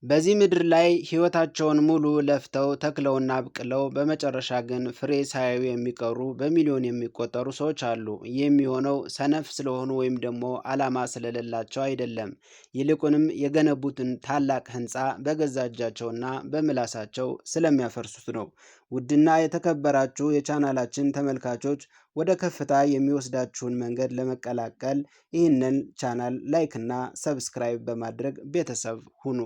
በዚህ ምድር ላይ ሕይወታቸውን ሙሉ ለፍተው ተክለውና አብቅለው በመጨረሻ ግን ፍሬ ሳያዩ የሚቀሩ በሚሊዮን የሚቆጠሩ ሰዎች አሉ። ይህ የሚሆነው ሰነፍ ስለሆኑ ወይም ደግሞ ዓላማ ስለሌላቸው አይደለም። ይልቁንም የገነቡትን ታላቅ ሕንፃ በገዛ እጃቸውና በምላሳቸው ስለሚያፈርሱት ነው። ውድና የተከበራችሁ የቻናላችን ተመልካቾች ወደ ከፍታ የሚወስዳችሁን መንገድ ለመቀላቀል ይህንን ቻናል ላይክ እና ሰብስክራይብ በማድረግ ቤተሰብ ሁኑ።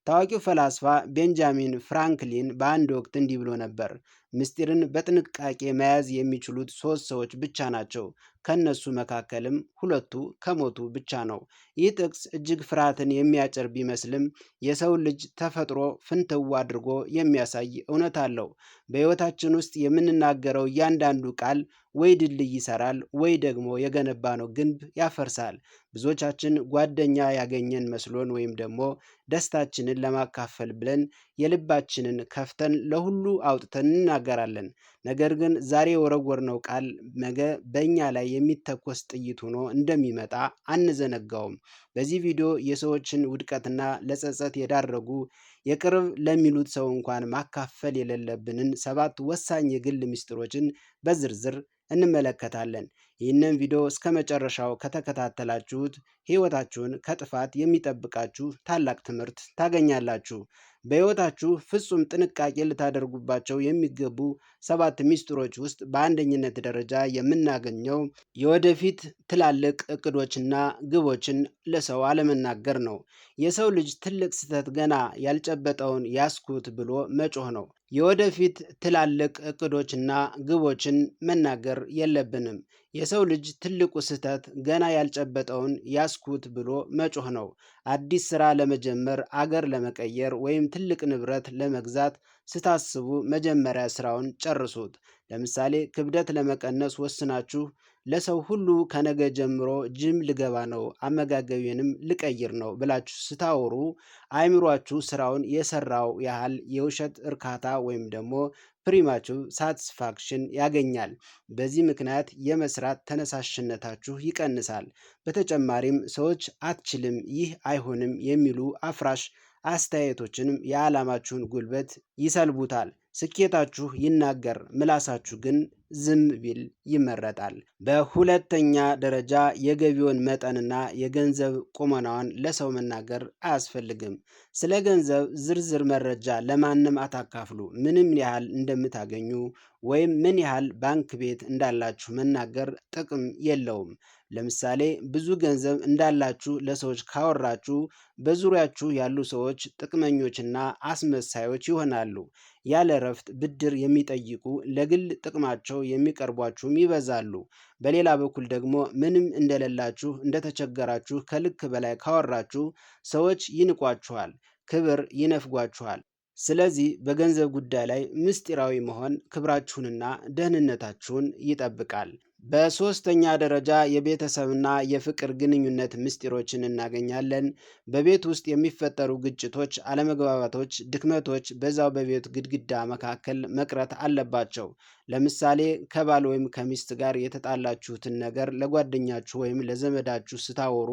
ታዋቂው ፈላስፋ ቤንጃሚን ፍራንክሊን በአንድ ወቅት እንዲህ ብሎ ነበር፣ ምስጢርን በጥንቃቄ መያዝ የሚችሉት 3 ሰዎች ብቻ ናቸው። ከነሱ መካከልም ሁለቱ ከሞቱ ብቻ ነው። ይህ ጥቅስ እጅግ ፍርሃትን የሚያጭር ቢመስልም የሰው ልጅ ተፈጥሮ ፍንትው አድርጎ የሚያሳይ እውነት አለው። በሕይወታችን ውስጥ የምንናገረው እያንዳንዱ ቃል ወይ ድልድይ ይሰራል ወይ ደግሞ የገነባነው ግንብ ያፈርሳል። ብዙዎቻችን ጓደኛ ያገኘን መስሎን ወይም ደግሞ ደስታችንን ለማካፈል ብለን የልባችንን ከፍተን ለሁሉ አውጥተን እንናገራለን። ነገር ግን ዛሬ የወረወርነው ቃል ነገ በእኛ ላይ የሚተኮስ ጥይት ሆኖ እንደሚመጣ አንዘነጋውም። በዚህ ቪዲዮ የሰዎችን ውድቀትና ለጸጸት የዳረጉ የቅርብ ለሚሉት ሰው እንኳን ማካፈል የሌለብንን 7 ወሳኝ የግል ምስጢሮችን በዝርዝር እንመለከታለን። ይህንን ቪዲዮ እስከ መጨረሻው ከተከታተላችሁት ሕይወታችሁን ከጥፋት የሚጠብቃችሁ ታላቅ ትምህርት ታገኛላችሁ። በሕይወታችሁ ፍጹም ጥንቃቄ ልታደርጉባቸው የሚገቡ 7 ምስጢሮች ውስጥ በአንደኝነት ደረጃ የምናገኘው የወደፊት ትላልቅ እቅዶችና ግቦችን ለሰው አለመናገር ነው። የሰው ልጅ ትልቅ ስህተት ገና ያልጨበጠውን ያስኩት ብሎ መጮህ ነው። የወደፊት ትላልቅ እቅዶችና ግቦችን መናገር የለብንም። የሰው ልጅ ትልቁ ስህተት ገና ያልጨበጠውን ያስኩት ብሎ መጮህ ነው። አዲስ ስራ ለመጀመር፣ አገር ለመቀየር ወይም ትልቅ ንብረት ለመግዛት ስታስቡ መጀመሪያ ስራውን ጨርሱት። ለምሳሌ ክብደት ለመቀነስ ወስናችሁ ለሰው ሁሉ ከነገ ጀምሮ ጅም ልገባ ነው፣ አመጋገቤንም ልቀይር ነው ብላችሁ ስታወሩ አእምሯችሁ ስራውን የሰራው ያህል የውሸት እርካታ ወይም ደግሞ ፕሪማቲቭ ሳቲስፋክሽን ያገኛል። በዚህ ምክንያት የመስራት ተነሳሽነታችሁ ይቀንሳል። በተጨማሪም ሰዎች አትችልም፣ ይህ አይሆንም የሚሉ አፍራሽ አስተያየቶችንም የዓላማችሁን ጉልበት ይሰልቡታል። ስኬታችሁ ይናገር፣ ምላሳችሁ ግን ዝም ቢል ይመረጣል። በሁለተኛ ደረጃ የገቢውን መጠንና የገንዘብ ቁመናውን ለሰው መናገር አያስፈልግም። ስለ ገንዘብ ዝርዝር መረጃ ለማንም አታካፍሉ። ምንም ያህል እንደምታገኙ ወይም ምን ያህል ባንክ ቤት እንዳላችሁ መናገር ጥቅም የለውም። ለምሳሌ ብዙ ገንዘብ እንዳላችሁ ለሰዎች ካወራችሁ በዙሪያችሁ ያሉ ሰዎች ጥቅመኞችና አስመሳዮች ይሆናሉ። ያለ እረፍት ብድር የሚጠይቁ ለግል ጥቅማቸው የሚቀርቧችሁም ይበዛሉ። በሌላ በኩል ደግሞ ምንም እንደሌላችሁ እንደተቸገራችሁ ከልክ በላይ ካወራችሁ ሰዎች ይንቋችኋል፣ ክብር ይነፍጓችኋል። ስለዚህ በገንዘብ ጉዳይ ላይ ምስጢራዊ መሆን ክብራችሁንና ደህንነታችሁን ይጠብቃል። በሶስተኛ ደረጃ የቤተሰብና የፍቅር ግንኙነት ምስጢሮችን እናገኛለን። በቤት ውስጥ የሚፈጠሩ ግጭቶች፣ አለመግባባቶች፣ ድክመቶች በዛው በቤት ግድግዳ መካከል መቅረት አለባቸው። ለምሳሌ ከባል ወይም ከሚስት ጋር የተጣላችሁትን ነገር ለጓደኛችሁ ወይም ለዘመዳችሁ ስታወሩ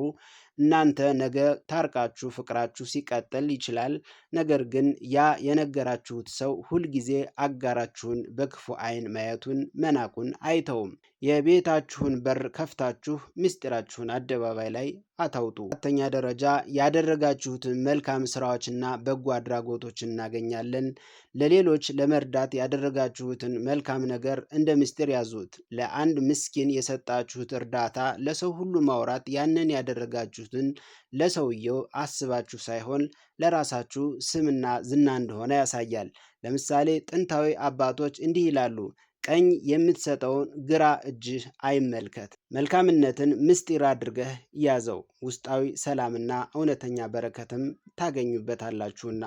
እናንተ ነገ ታርቃችሁ ፍቅራችሁ ሲቀጥል ይችላል። ነገር ግን ያ የነገራችሁት ሰው ሁልጊዜ አጋራችሁን በክፉ ዓይን ማየቱን መናቁን አይተውም። የቤታችሁን በር ከፍታችሁ ምስጢራችሁን አደባባይ ላይ አታውጡ። አራተኛ ደረጃ ያደረጋችሁትን መልካም ስራዎችና በጎ አድራጎቶችን እናገኛለን። ለሌሎች ለመርዳት ያደረጋችሁትን መልካም ነገር እንደ ምስጢር ያዙት። ለአንድ ምስኪን የሰጣችሁት እርዳታ ለሰው ሁሉ ማውራት ያንን ያደረጋችሁትን ለሰውየው አስባችሁ ሳይሆን ለራሳችሁ ስምና ዝና እንደሆነ ያሳያል። ለምሳሌ ጥንታዊ አባቶች እንዲህ ይላሉ፣ ቀኝ የምትሰጠውን ግራ እጅህ አይመልከት። መልካምነትን ምስጢር አድርገህ ያዘው፣ ውስጣዊ ሰላምና እውነተኛ በረከትም ታገኙበታላችሁና።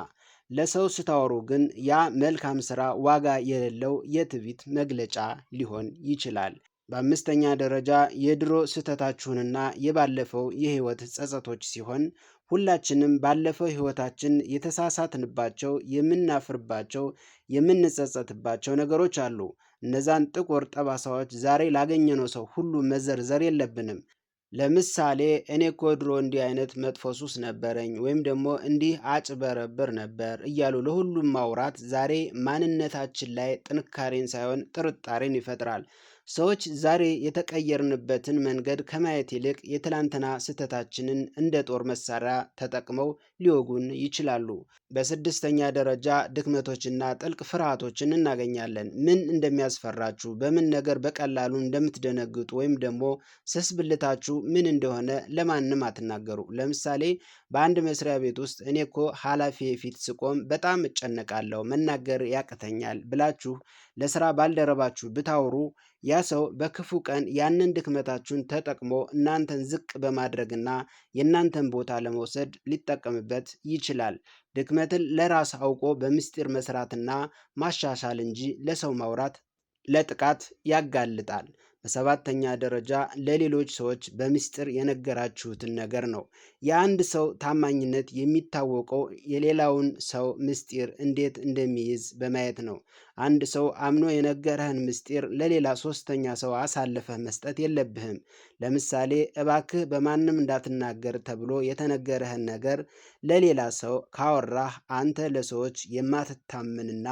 ለሰው ስታወሩ ግን ያ መልካም ስራ ዋጋ የሌለው የትዕቢት መግለጫ ሊሆን ይችላል። በአምስተኛ ደረጃ የድሮ ስህተታችሁንና የባለፈው የህይወት ጸጸቶች ሲሆን ሁላችንም ባለፈው ህይወታችን የተሳሳትንባቸው፣ የምናፍርባቸው፣ የምንጸጸትባቸው ነገሮች አሉ። እነዛን ጥቁር ጠባሳዎች ዛሬ ላገኘነው ሰው ሁሉ መዘርዘር የለብንም። ለምሳሌ እኔ እኮ ድሮ እንዲህ አይነት መጥፎ ሱስ ነበረኝ ወይም ደግሞ እንዲህ አጭበረብር ነበር እያሉ ለሁሉም ማውራት ዛሬ ማንነታችን ላይ ጥንካሬን ሳይሆን ጥርጣሬን ይፈጥራል። ሰዎች ዛሬ የተቀየርንበትን መንገድ ከማየት ይልቅ የትላንትና ስህተታችንን እንደ ጦር መሳሪያ ተጠቅመው ሊወጉን ይችላሉ። በስድስተኛ ደረጃ ድክመቶችና ጥልቅ ፍርሃቶችን እናገኛለን። ምን እንደሚያስፈራችሁ፣ በምን ነገር በቀላሉ እንደምትደነግጡ ወይም ደግሞ ስስ ብልታችሁ ምን እንደሆነ ለማንም አትናገሩ። ለምሳሌ በአንድ መስሪያ ቤት ውስጥ እኔ እኮ ኃላፊዬ ፊት ስቆም በጣም እጨነቃለሁ፣ መናገር ያቅተኛል ብላችሁ ለስራ ባልደረባችሁ ብታወሩ ያ ሰው በክፉ ቀን ያንን ድክመታችሁን ተጠቅሞ እናንተን ዝቅ በማድረግና የእናንተን ቦታ ለመውሰድ ሊጠቀምበት ይችላል። ድክመትን ለራስ አውቆ በምስጢር መስራትና ማሻሻል እንጂ ለሰው ማውራት ለጥቃት ያጋልጣል። በሰባተኛ ደረጃ ለሌሎች ሰዎች በምስጢር የነገራችሁትን ነገር ነው። የአንድ ሰው ታማኝነት የሚታወቀው የሌላውን ሰው ምስጢር እንዴት እንደሚይዝ በማየት ነው። አንድ ሰው አምኖ የነገረህን ምስጢር ለሌላ ሶስተኛ ሰው አሳልፈህ መስጠት የለብህም። ለምሳሌ እባክህ በማንም እንዳትናገር ተብሎ የተነገረህን ነገር ለሌላ ሰው ካወራህ አንተ ለሰዎች የማትታመንና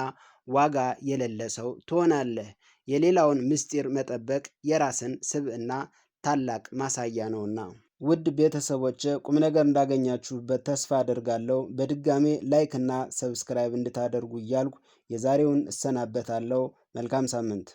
ዋጋ የሌለ ሰው ትሆናለህ። የሌላውን ምስጢር መጠበቅ የራስን ስብዕና ታላቅ ማሳያ ነውና። ውድ ቤተሰቦች ቁም ነገር እንዳገኛችሁበት ተስፋ አደርጋለሁ። በድጋሜ ላይክ እና ሰብስክራይብ እንድታደርጉ እያልኩ የዛሬውን እሰናበታለሁ። መልካም ሳምንት